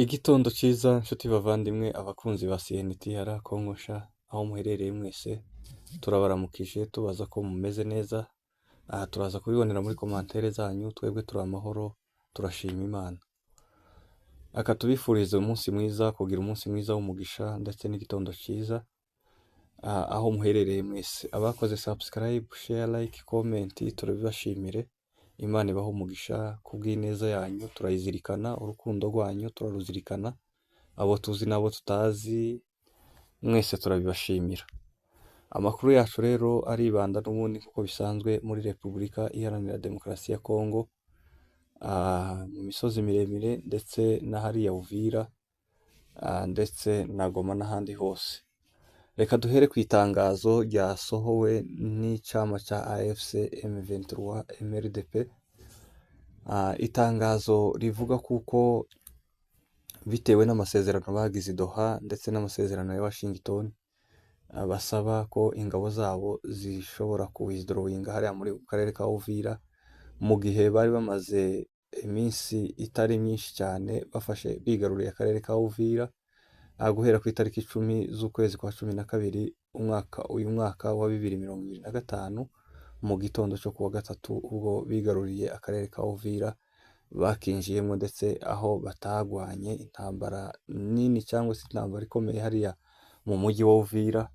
Igitondo cyiza nshuti bavandimwe abakunzi ba CNT Konkosha aho muherereye mwese turabaramukije tubaza ko mumeze neza. Aha turaza kubibonera muri komantere zanyu, twebwe turi amahoro turashima Imana. Aka tubifurize umunsi mwiza, kugira umunsi mwiza w'umugisha ndetse n'igitondo cyiza aho muherereye mwese. Abakoze subscribe, share, like, comment turabibashimire. Imana ibaha umugisha kubw'ineza yanyu, turayizirikana, urukundo rwanyu turaruzirikana, abo tuzi n'abo tutazi mwese turabibashimira. Amakuru yacu rero aribanda n'ubundi nk'uko bisanzwe muri Repubulika Iharanira Demokarasi ya Kongo, mu misozi miremire ndetse na hariya Uvira ndetse na Goma n'ahandi hose. Reka duhere ku itangazo ryasohowe n'icyama cya AFC M23 MRDP. Itangazo rivuga kuko bitewe n'amasezerano bagize i Doha ndetse n'amasezerano ya Washington, basaba ko ingabo zabo zishobora kuwithdrawinga hariya muri karere ka Uvira, mu gihe bari bamaze iminsi itari myinshi cyane bigaruriye akarere ka Uvira, guhera ku itariki 10 z'ukwezi kwa 12 uyu mwaka wa 2025 mu gitondo cyo kuwa gatatu, ubwo bigaruriye akarere ka Uvira bakinjiyemo, ndetse aho batagwanye intambara nini cyangwa se intambara ikomeye hariya mu mujyi wa Uvira.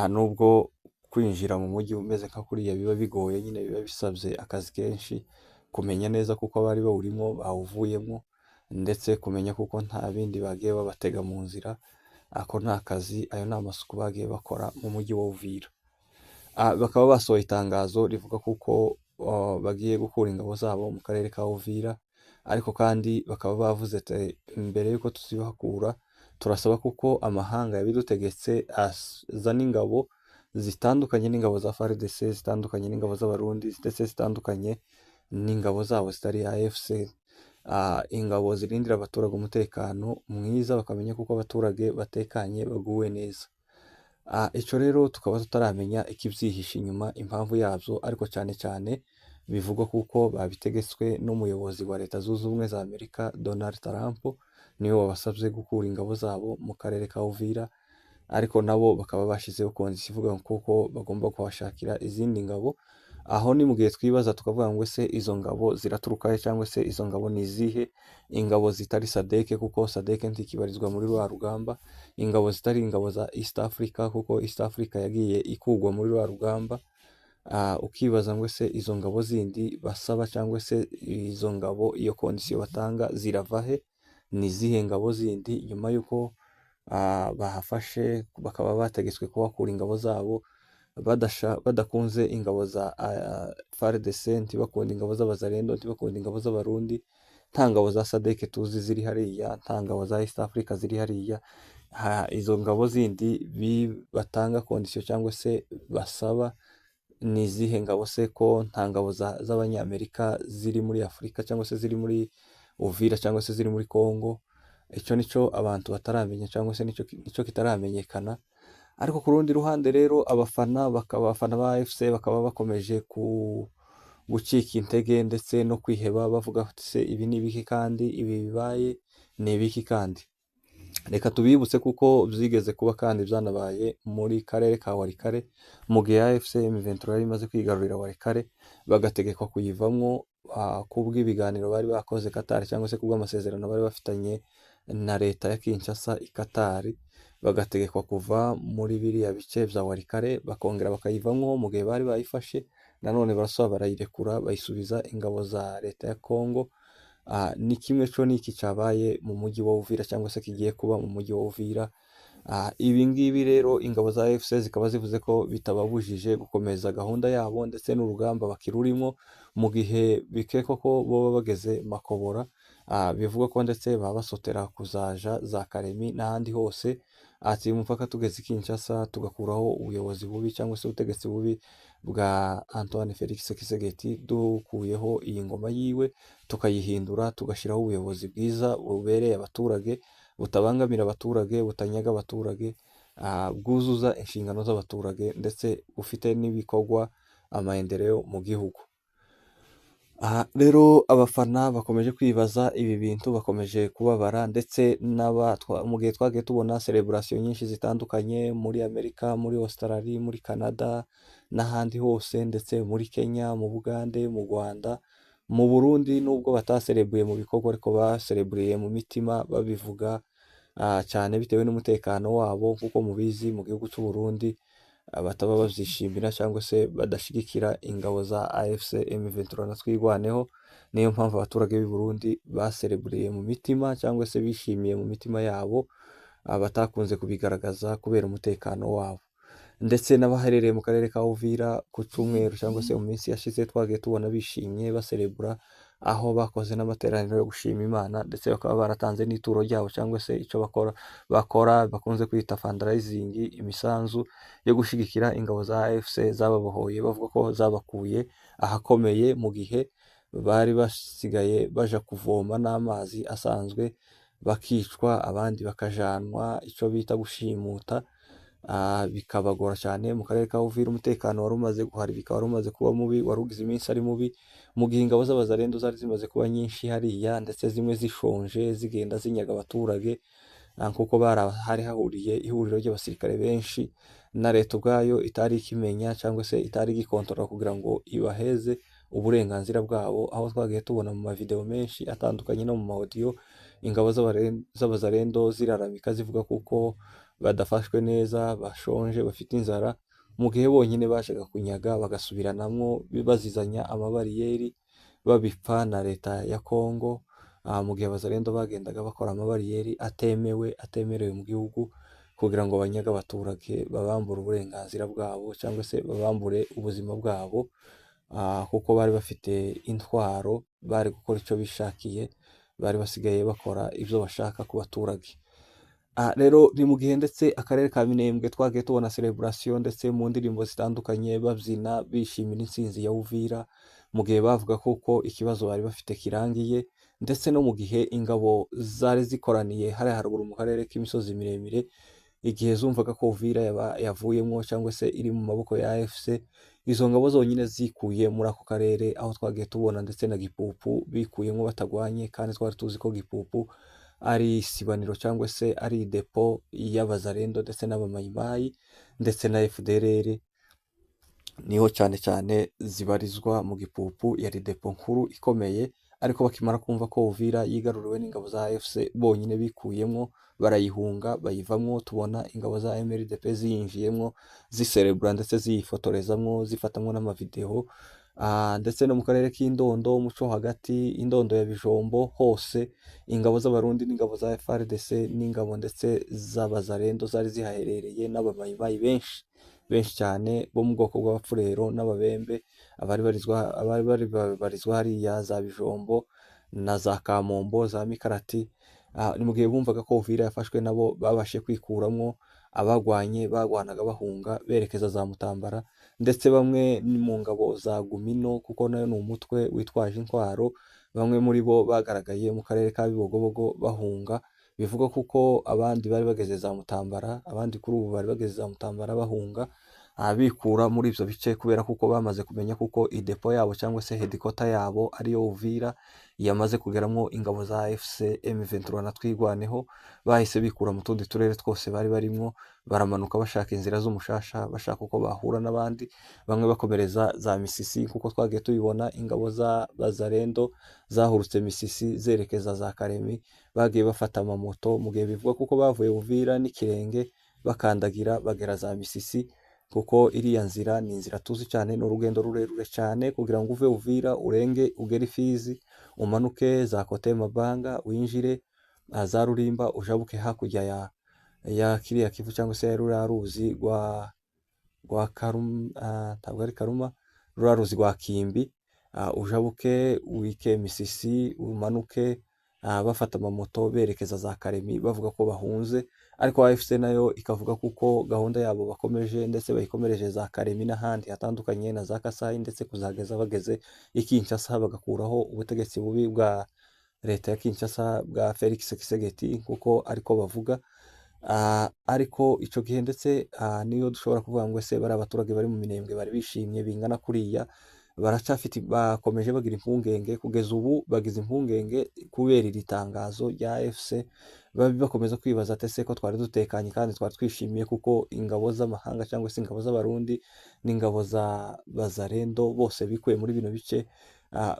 Nubwo kwinjira mu mujyi umeze nka kuriya biba bigoye, nyine biba bisabye akazi kenshi, kumenya neza kuko abari bawurimo bawuvuyemo, ndetse kumenya kuko nta bindi bagiye babatega mu nzira. Ako nta kazi, ayo ni amasuku bagiye bakora mu mujyi wa Uvira. Bakaba basohoye itangazo rivuga kuko bagiye gukura ingabo zabo mu karere ka Uvira, ariko kandi bakaba bavuze ati mbere yuko tuzibakura turasaba kuko amahanga yabidutegetse azana ingabo zitandukanye n'ingabo za FARDC, zitandukanye n'ingabo z'abarundi, ndetse zitandukanye n'ingabo zabo zitari AFC, ingabo zirindira abaturage umutekano mwiza, bakamenya kuko abaturage batekanye baguwe neza. Icyo rero tukaba tutaramenya ikibyihishe inyuma, impamvu yabyo, ariko cyane cyane bivugwa kuko babitegetswe n'umuyobozi wa Leta Zunze Ubumwe za Amerika Donald Trump, niwe wabasabye gukura ingabo zabo mu karere ka Uvira, ariko nabo bakaba bashyizeho kondisiyo ivuga kuko bagomba kuhashakira izindi ngabo. Aho ni mu gihe twibaza tukavuga ngo ese izo ngabo ziraturuka he, cyangwa se izo ngabo ni izihe? Ingabo zitari SADC, kuko SADC ntikibarizwa muri rwa rugamba, ingabo zitari ingabo za East Africa, kuko East Africa yagiye ikugwa muri rwa rugamba. Ukibaza ngo ese izo ngabo zindi basaba, cyangwa se izo ngabo, iyo kondisiyo batanga zirava he? Ni izihe ngabo zindi? Nyuma y'uko bahafashe bakaba bategetswe kuhakura ingabo zabo, badakunze ingabo za FARDC, ntibakunda ingabo z'abazalendo, ntibakunda ingabo z'abarundi, nta ngabo za SADC tuzi ziri hariya, nta ngabo za East Africa ziri hariya. Izo ngabo zindi batanga kondisiyo cyangwa se basaba ni izihe ngabo se, ko nta ngabo z'abanyamerika ziri muri Afurika, cyangwa se ziri muri Uvira, cyangwa se ziri muri Congo? Icyo nicyo abantu bataramenya, cyangwa se nicyo kitaramenyekana. Ariko ku rundi ruhande rero abafana ba AFC bakaba bakomeje gucika intege ndetse no kwiheba, bavuga se ibi ni ibiki, kandi ibi bibaye ni ibiki kandi? Reka tubibutse kuko byigeze kuba kandi byanabaye muri karere ka Walikare, mu gihe AFC M23 yari imaze kwigarurira Walikare, bagategekwa kuyivamo kubw'ibiganiro bari bakoze Qatar, cyangwa se kubw'amasezerano bari bafitanye na leta ya Kinshasa i Qatar, bagategekwa kuva muri biriya bice bya Walikare, bakongera bakayivamo mu gihe bari bayifashe, nanone barasaba barayirekura bayisubiza ingabo za leta ya Congo. Ni kimwe cyo n'iki cyabaye mu mujyi wa Uvira, cyangwa se kigiye kuba mu mujyi wa Uvira. Ibi ngibi rero ingabo za AFC zikaba zivuze ko bitababujije gukomeza gahunda yabo ndetse n'urugamba bakirurimo, mu gihe bikekwa ko baba bageze Makobora. Bivuga ko ndetse baba basotera kuzaja za Karemi n'ahandi hose. Ati umupaka tugeze i Kinshasa tugakuraho ubuyobozi bubi, cyangwa se ubutegetsi bubi bwa Antoine Felix Tshisekedi, dukuyeho iyi ngoma yiwe tukayihindura, tugashyiraho ubuyobozi bwiza bubereye abaturage, butabangamira abaturage, butanyaga abaturage, bwuzuza inshingano z'abaturage, ndetse bufite n'ibikorwa amaendeleo mu gihugu. Aha rero abafana bakomeje kwibaza ibi bintu, bakomeje kubabara ndetse mu gihe twagiye tubona celebration nyinshi zitandukanye muri Amerika, muri Australia, muri Canada n'ahandi hose, ndetse muri Kenya, mu Bugande, mu Rwanda, mu Burundi nubwo bataserebuye mu bikorwa ariko basereburiye mu mitima babivuga, cyane bitewe n'umutekano wabo nk'uko mubizi mu gihugu cy'u Burundi bataba babyishimira cyangwa se badashyigikira ingabo za AFC M23 na twirwaneho. Niyo mpamvu abaturage b'i Burundi basereburiye mu mitima cyangwa se bishimiye mu mitima yabo, batakunze kubigaragaza kubera umutekano wabo. Ndetse n'abaherereye mu karere ka Uvira ku cyumweru cyangwa se mu minsi yashize twagiye tubona bishimye baserebura, aho bakoze n'amateraniro yo gushima Imana, ndetse bakaba baratanze n'ituro ryabo cyangwa se icyo bakora bakunze kwita fundraising, imisanzu yo gushyigikira ingabo za AFC zababohoye, bavuga ko zabakuye ahakomeye mu gihe bari basigaye baja kuvoma n'amazi asanzwe bakicwa, abandi bakajanwa icyo bita gushimuta. Bikabagora cyane mu karere ka Uvira. Umutekano wari umaze guharibika, wari umaze kuba mubi, wari ugize iminsi ari mubi, mu gihe ingabo z'abazarendo zari zimaze kuba nyinshi hariya, ndetse zimwe zishonje zigenda zinyaga abaturage, kuko hari hahuriye ihuriro ry'abasirikare benshi, na leta ubwayo itari ikimenya cyangwa se itari igikontorora kugira ngo ibaheze uburenganzira bwabo, aho twagiye tubona mu mavideo menshi atandukanye no mu maudio ingabo z'abazarendo ziraramika zivuga kuko badafashwe neza, bashonje, bafite inzara, mu gihe bonyine bajaga kunyaga bagasubiranamwo bazizanya amabariyeri, babipfa na leta ya Congo. Mu gihe abazarendo bagendaga bakora amabariyeri atemerewe mu gihugu kugira ngo banyage abaturage, babambure uburenganzira bwabo cyangwa se babambure ubuzima bwabo, kuko bari bafite intwaro, bari gukora icyo bishakiye, bari basigaye bakora ibyo bashaka ku baturage. Rero ni mu gihe ndetse akarere ka Minembwe twagiye tubona celebration ndetse mu ndirimbo zitandukanye babyina bishimira intsinzi ya Uvira, mu gihe bavuga kuko ikibazo bari bafite kirangiye, ndetse no mu gihe ingabo zari zikoraniye hariya haruguru mu karere k'imisozi miremire, igihe zumvaga ko Uvira yavuyemo cyangwa se iri mu maboko ya AFC, izo ngabo zonyine zikuye muri ako karere, aho twagiye tubona ndetse na Gipupu bikuyemo batagwanye, kandi twari tuzi ko Gipupu ari isibaniro cyangwa se ari depo y'abazarendo ndetse n'abamayimayi ndetse na FDLR, niho cyane cyane zibarizwa. Mu Gipupu yari depo nkuru ikomeye, ariko bakimara kumva ko Uvira yigaruriwe n'ingabo za AFC bonyine bikuyemo, barayihunga bayivamo. Tubona ingabo za MLDP ziyinjiyemo ziserebura ndetse ziyifotorezamo, zifatamo n'amavideo. Ndetse no mu karere k'Indondo, muco hagati, Indondo ya Bijombo, hose ingabo z'abarundi n'ingabo za FARDC n'ingabo ndetse z'abazarendo zari zihaherereye, n'abamayimayi benshi cyane bo mu bwoko bw'abapfurero n'ababembe, abari barizwa hariya za Bijombo na za Kamombo, za Mikarati. Ni mu gihe bumvaga ko Uvira yafashwe, nabo babashe kwikuramo, abagwanye bagwanaga bahunga berekeza za Mutambara, ndetse bamwe mu ngabo za Gumino, kuko nayo ni umutwe witwaje intwaro, bamwe muri bo bagaragaye mu karere ka Bibogobogo bahunga, bivuga kuko abandi bari bageze za Mutambara, abandi kuri ubu bari bageze za Mutambara bahunga, bikura muri ibyo bice, kubera kuko bamaze kumenya kuko idepo yabo cyangwa se hedikota yabo ariyo Uvira yamaze kugeramo ingabo za AFC M23 na twirwaneho. Bahise bikura mu tundi turere twose bari barimo, baramanuka bashaka inzira z'umushasha, bashaka uko bahura n'abandi, bamwe bakomereza za Misisi, kuko twagiye tubibona ingabo za Bazarendo zahurutse Misisi zerekeza za Karemi, bagiye bafata amamoto, mu gihe bivuga kuko bavuye Uvira n'ikirenge bakandagira bagera za Misisi, kuko iriya nzira ni inzira tuzi cyane, ni urugendo rurerure cyane kugira ngo uve Uvira urenge ugere Fizi, umanuke za Kote Mabanga, winjire za Rulimba, ujabuke hakurya ya kiriya kivu cyangwa se ruriya ruzi rwa Karuma, ntabwo ari Karuma, ruriya ruzi rwa Kimbi, ujabuke wike Misisi, umanuke, bafata amamoto berekeza za Karemi bavuga ko bahunze, ariko AFC nayo ikavuga kuko gahunda yabo bakomeje, ndetse bayikomereje za Karemi n'ahandi hatandukanye na za Kasai, ndetse kuzageza bageze i Kinshasa bagakuraho ubutegetsi bubi bwa leta ya Kinshasa bwa Felix Tshisekedi, kuko ariko bavuga. Ariko icyo gihe ndetse niyo dushobora kuvuga ngo ese bari abaturage bari mu Minembwe bari bishimye bingana kuriya, bakomeje bagira impungenge kugeza ubu, bagize impungenge kubera iri tangazo rya AFC, bakomeza kwibaza ati ese ko twari dutekanye kandi twari twishimiye kuko ingabo z'amahanga cyangwa se ingabo z'abarundi n'ingabo za Bazarendo bose bikuye muri bino bice,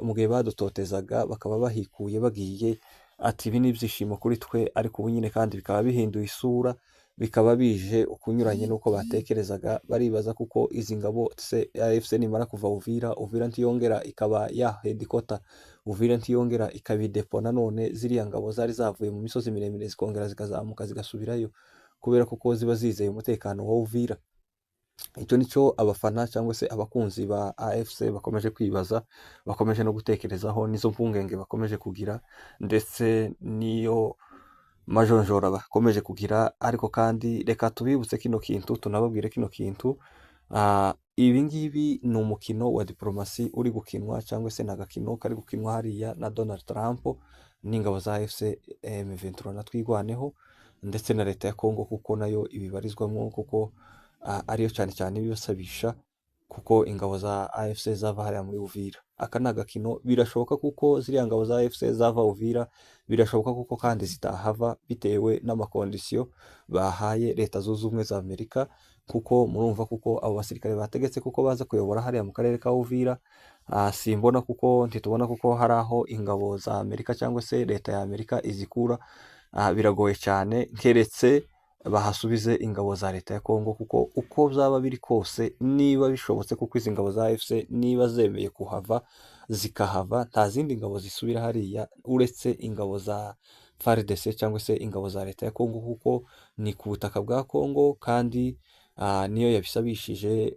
mu gihe badutotezaga bakaba bahikuye bagiye, ati ibi ni ibyishimo kuri twe, ariko ubu nyine kandi bikaba bihinduye isura, bikaba bije ukunyuranye n'uko batekerezaga. Baribaza kuko izi ngabo se AFC nimara kuva Uvira, Uvira ntiyongera ikaba ya hedikota, Uvira ntiyongera ikaba idepo, nanone ziriya ngabo zari zavuye mu misozi miremire zikongera zikazamuka zigasubirayo, kubera kuko ziba zizeye umutekano wa Uvira. Icyo nicyo abafana cyangwa se abakunzi ba AFC bakomeje kwibaza, bakomeje no gutekerezaho, nizo mpungenge bakomeje kugira, ndetse niyo majonjora bakomeje kugira. Ariko kandi reka tubibutse kino kintu, tunababwire kino kintu, ibi ngibi ni umukino wa diplomasi uri gukinwa, cyangwa se ni agakino kari gukinwa hariya na Donald Trump n'ingabo za AFC M23 na Twirwaneho, ndetse na leta ya Congo kuko nayo ibibarizwamo, kuko ariyo cyane cyane ibibasabisha, kuko ingabo za AFC zava hariya muri Uvira. Aka ni agakino, birashoboka kuko ziriya ngabo za AFC zava Uvira, birashoboka kuko kandi zitahava bitewe n'amakondisiyo bahaye Leta Zunze Ubumwe za Amerika, kuko murumva kuko abo basirikare bategetse kuko baza kuyobora hariya mu karere ka Uvira. Simbona kuko ntitubona kuko hari aho ingabo za Amerika cyangwa se leta ya Amerika izikura. Biragoye cyane, keretse bahasubize ingabo za leta ya Congo, kuko uko byaba biri kose, niba bishobotse kuko izi ngabo za AFC niba zemeye kuhava zikahava, nta zindi ngabo zisubira hariya uretse ingabo za FARDC cyangwa se ingabo za leta ya Congo, kuko ni ku butaka bwa Congo, kandi niyo yabisabishije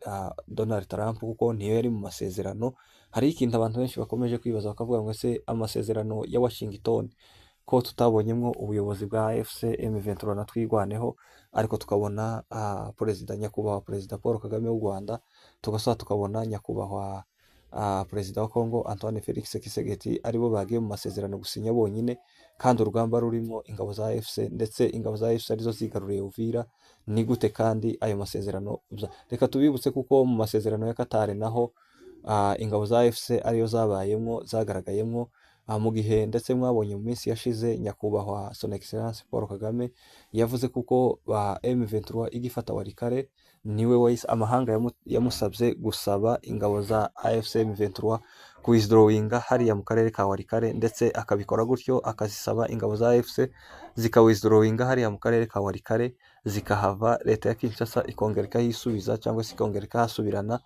Donald Trump, kuko niyo yari mu masezerano. Hari ikintu abantu benshi bakomeje kwibaza bakavuga ngo ese amasezerano ya Washington ko tutabonyemo ubuyobozi bwa AFC M23 na Twirwaneho, ariko tukabona nyakubahwa perezida Paul Kagame w'u Rwanda, tukabona nyakubahwa perezida wa Congo Antoine Felix Tshisekedi aribo bagiye mu masezerano gusinya bonyine, kandi urugamba rurimo ingabo za AFC, ndetse ingabo za AFC arizo zigaruriye Uvira. Ni gute kandi ayo masezerano? Reka tubibutse kuko mu masezerano ya Qatar naho ingabo za AFC ariyo zabayemo, zagaragayemo, mu gihe ndetse mwabonye mu minsi yashize nyakubahwa Son Excellence Paul Kagame yavuze kuko ba M23 igifata Walikale, niwe amahanga yamusabye gusaba ingabo za AFC M23 kuwithdrawinga hariya mu karere ka Walikale, ndetse akabikora gutyo, akazisaba ingabo za AFC zikawithdrawinga hariya mu karere ka Walikale, zikahava, leta ya Kinshasa ikongera ikayisubiza cyangwa se ikongera ikahasubirana.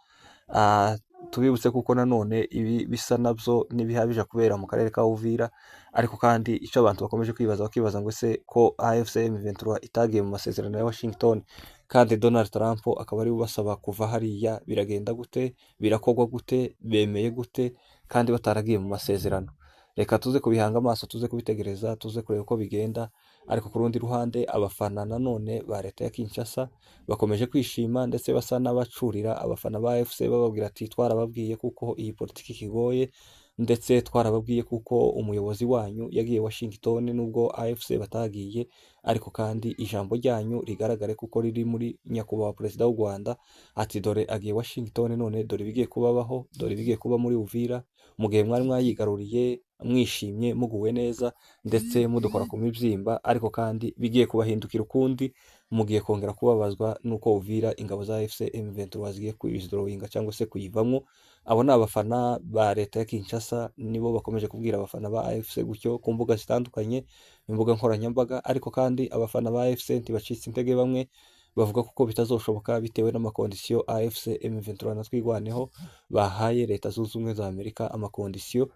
Tubibutse kuko nanone ibi bisa nabyo n'ibihabije kubera mu karere ka Uvira. Ariko kandi icyo abantu bakomeje kwibaza, bakibaza ngo ese ko AFC M23 itagiye mu masezerano ya Washington, kandi Donald Trump akaba ari ubasaba kuva hariya, biragenda gute? Birakogwa gute? Bemeye gute kandi bataragiye mu masezerano? Reka tuze kubihanga amaso, tuze kubitegereza, tuze kureba uko bigenda. Ariko ku rundi ruhande, abafana nanone ba leta ya Kinshasa bakomeje kwishima, ndetse basa n'abacurira abafana ba AFC, bababwira ati twarababwiye kuko iyi politiki kigoye, ndetse twarababwiye kuko umuyobozi wanyu yagiye Washington nubwo AFC batagiye, ariko kandi ijambo ryanyu rigaragare kuko riri muri nyakubahwa perezida w'u Rwanda, ati dore agiye Washington, none dore bigiye kubabaho, dore bigiye kuba muri Uvira, mu gihe mwari mwayigaruriye mwishimye muguwe neza, ndetse mudukora ku mibyimba, ariko kandi bigiye kubahindukira ukundi, mugiye kongera kubabazwa nuko Uvira ingabo za AFC M23 zigiye kuwithdrawinga cyangwa se kuyivamo. Abo ni abafana ba leta ya Kinshasa, nibo bakomeje kubwira abafana ba AFC gutyo ku mbuga zitandukanye, imbuga nkoranyambaga. Ariko kandi abafana ba AFC ntibacitse intege, bamwe bavuga kuko bitazoshoboka bitewe n'amakondisiyo AFC M23 na Twirwaneho bahaye Leta Zunze Ubumwe za Amerika, amakondisiyo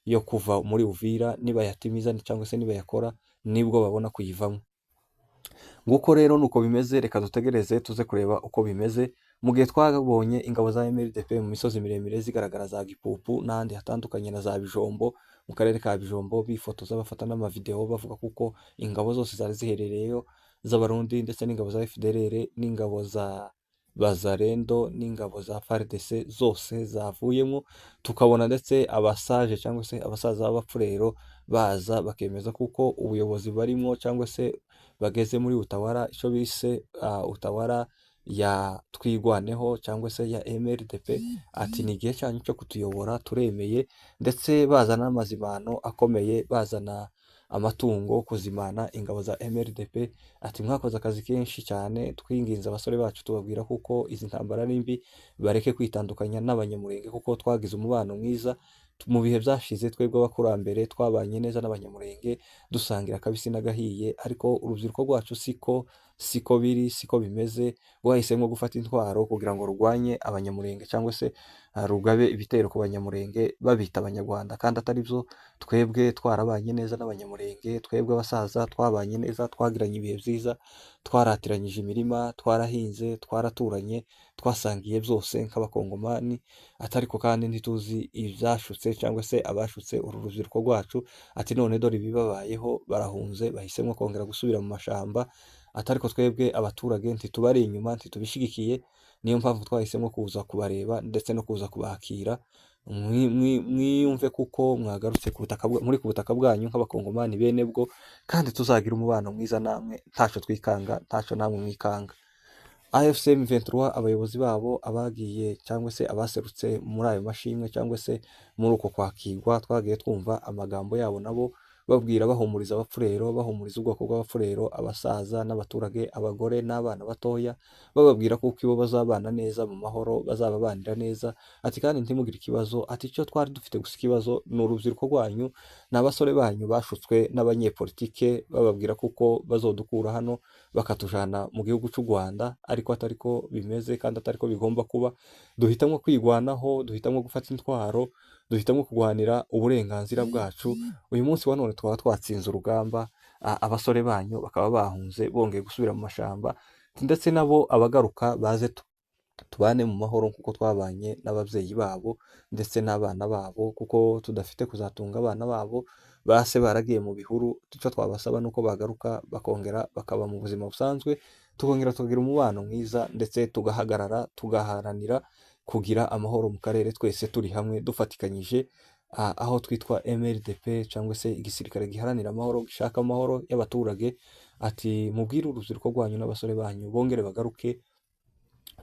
yo kuva muri Uvira, nibayatimiza cyangwa se nibayakora nibwo babona kuyivamo. Nguko rero nuko bimeze, reka dutegereze tuze kureba uko bimeze. Mu gihe twabonye ingabo za MLDP mu misozi miremire zigaragara za Gipupu n'ahandi hatandukanye na za Bijombo, mu karere ka Bijombo, bifotoza bafata n'amavideo bavuga kuko ingabo zose zari ziherereyeyo z'abarundi, ndetse n'ingabo za FDLR n'ingabo za Bazarendo n'ingabo za FARDC zose zavuyemo. Tukabona ndetse abasaje cyangwa se abasaza b'abapfurero baza bakemeza kuko ubuyobozi barimo cyangwa se bageze muri Utawara, icyo bise Utawara ya Twigwaneho cyangwa se ya MRDP, ati ni igihe cyanyu cyo kutuyobora turemeye, ndetse bazana n'amazimano akomeye, bazana amatungo kuzimana ingabo za MRDP, ati mwakoze akazi kenshi cyane, twinginze abasore bacu tubabwira kuko izi ntambara ari mbi, bareke kwitandukanya n'abanyamurenge kuko twagize umubano mwiza mu bihe byashize. Twebwe abakurambere twabanye neza n'abanyamurenge dusangira akabisi n'agahiye, ariko urubyiruko rwacu siko biri, siko bimeze. Rwahisemo gufata intwaro kugira ngo rurwanye abanyamurenge cyangwa se rugabe ibitero ku banyamurenge babita abanyarwanda, kandi atari byo. Twebwe twarabanye neza n'abanyamurenge, twebwe abasaza twabanye neza, twagiranye ibihe byiza, twaratiranyije imirima, twarahinze, twaraturanye, twasangiye byose nk'abakongomani. Atariko kandi ntituzi ibyashutse cyangwa se abashutse uru rubyiruko rwacu, ati none dore ibibabayeho, barahunze, bahisemo kongera gusubira mu mashamba. Atariko twebwe abaturage ntitubari inyuma, ntitubishyigikiye, niyo mpamvu twahisemo kuza kubareba ndetse no kuza kubakira. Mwiyumve kuko mwagarutse muri ku butaka bwanyu nk'abakongomani bene bwo, kandi tuzagira umubano mwiza namwe, ntacyo twikanga, ntacyo namwe mwikanga. AFC M23 abayobozi babo abagiye cyangwa se abaserutse muri ayo mashimwe cyangwa se muri uko kwakirwa, twagiye twumva amagambo yabo nabo babwira, bahumuriza abapfurero, bahumuriza ubwoko bw'abapfurero, abasaza n'abaturage, abagore n'abana batoya, bababwira kuko ibo bazabana neza mu mahoro, bazababanira neza. Ati kandi ntimugire ikibazo, ati icyo twari dufite gusa ikibazo ni urubyiruko rwanyu, ni abasore banyu bashutswe n'abanyepolitike, bababwira kuko bazodukura hano bakatujana mu gihugu cy'u Rwanda, ariko atari ko bimeze kandi atari ko bigomba kuba. Duhitamo kwigwanaho, duhitamo gufata intwaro, duhitamo kurwanira uburenganzira bwacu. Uyu munsi wa none twaba twatsinze urugamba, abasore banyu bakaba bahunze bongeye gusubira mu mashamba, ndetse nabo abagaruka baze tubane mu mahoro kuko twabanye n'ababyeyi babo ndetse n'abana babo, kuko tudafite kuzatunga abana babo base baragiye mu bihuru. Icyo twabasaba nuko bagaruka bakongera bakaba mu buzima busanzwe, tukongera tukagira umubano mwiza, ndetse tugahagarara tugaharanira kugira amahoro mu karere twese turi hamwe dufatikanyije, aho twitwa MRDP cyangwa se igisirikare giharanira amahoro, gishaka amahoro y'abaturage. Ati mubwire urubyiruko rwanyu n'abasore banyu bongere bagaruke,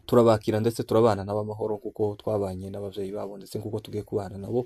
turabakira ndetse turabana nabo amahoro kuko twabanye n'ababyeyi babo ndetse kuko tugiye kubana nabo.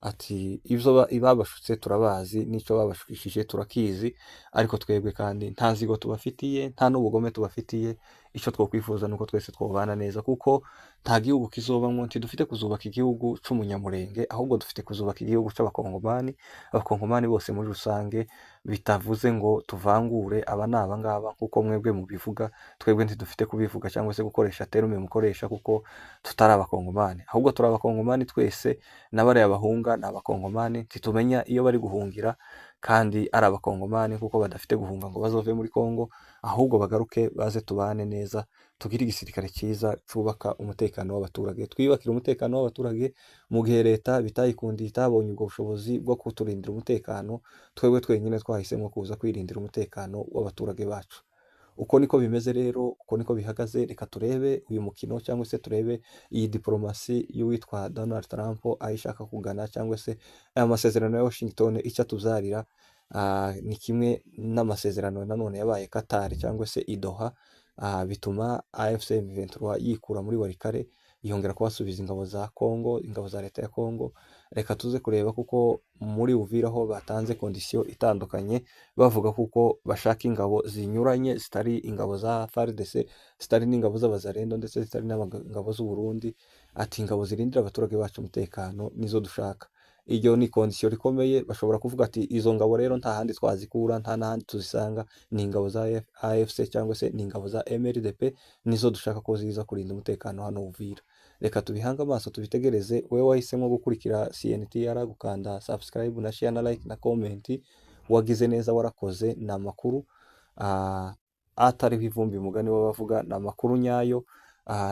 Ati ibyo babashutse turabazi, n'icyo babashukishije turakizi, ariko twebwe kandi nta nzigo tubafitiye, nta n'ubugome tubafitiye. Icyo twakwifuza ni uko twese twabana neza, kuko nta gihugu kizobamwo, ntidufite kuzubaka igihugu cy'umunyamurenge, ahubwo dufite kuzubaka igihugu cy'abakongomani, abakongomani bose muri rusange. Bitavuze ngo tuvangure aba ni aba ngaba kuko mwebwe mubivuga, twebwe ntidufite kubivuga cyangwa se gukoresha terume mukoresha, kuko tutari abakongomani, ahubwo turi abakongomani twese. N'abariya bahunga ni abakongomani, ntitumenya iyo bari guhungira kandi ari abakongomani, kuko badafite guhunga ngo bazove muri Kongo, ahubwo bagaruke baze tubane neza, tugire igisirikare cyiza cyubaka umutekano w'abaturage. Twiyubakire umutekano w'abaturage mu gihe leta bitayikundiye, itabonye ubwo bushobozi bwo kuturindira umutekano. Twebwe twenyine twahisemo kuza kwirindira umutekano w'abaturage bacu. Uko niko bimeze rero, uko niko bihagaze. Reka turebe uyu mukino cyangwa se turebe iyi diplomasi y'uwitwa Donald Trump aho ishaka kugana, cyangwa se aya masezerano ya Washington icyo atuzarira. Ni kimwe n'amasezerano nanone yabaye Qatar cyangwa se i Doha, bituma AFC M23 yikura muri Walikale, yongera kubasubiza ingabo za Kongo, ingabo za leta ya Kongo. Reka tuze kureba kuko muri Uvira ho batanze kondisiyo itandukanye, bavuga kuko bashaka ingabo zinyuranye zitari ingabo za FARDC, zitari n'ingabo z'abazarendo, ndetse zitari n'ingabo z'u Burundi. Ati ingabo zirindira abaturage bacu umutekano nizo dushaka. Iryo ni kondisiyo rikomeye. Bashobora kuvuga ati izo ngabo rero nta handi twazikura, nta n'ahandi tuzisanga, ni ingabo za AFC cyangwa se ni ingabo za MRDP, nizo dushaka ko ziza kurinda umutekano hano Uvira. Reka tubihange amaso tubitegereze. Wowe wahisemo gukurikira CNTR, gukanda subscribe na share na like na comment, wagize neza, warakoze. Ni amakuru atariho ivumbi, umugani w'abavuga, ni amakuru nyayo.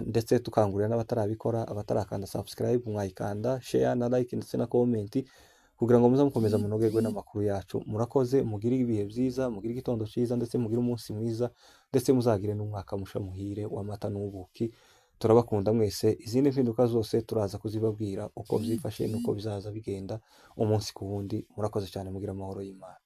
Ndetse tukangurira n'abatarabikora, abatarakanda subscribe, mwayikanda, share na like ndetse na comment, kugira ngo muze mukomeza munogerwe n'amakuru yacu. Murakoze, mugire ibihe byiza, mugire igitondo cyiza, ndetse mugire umunsi mwiza, ndetse muzagire n'umwaka musha muhire w'amata n'ubuki. Turabakunda mwese. Izindi mpinduka zose turaza kuzibabwira uko byifashe n'uko bizaza bigenda umunsi ku wundi. Murakoze cyane, mugira amahoro y'Imana.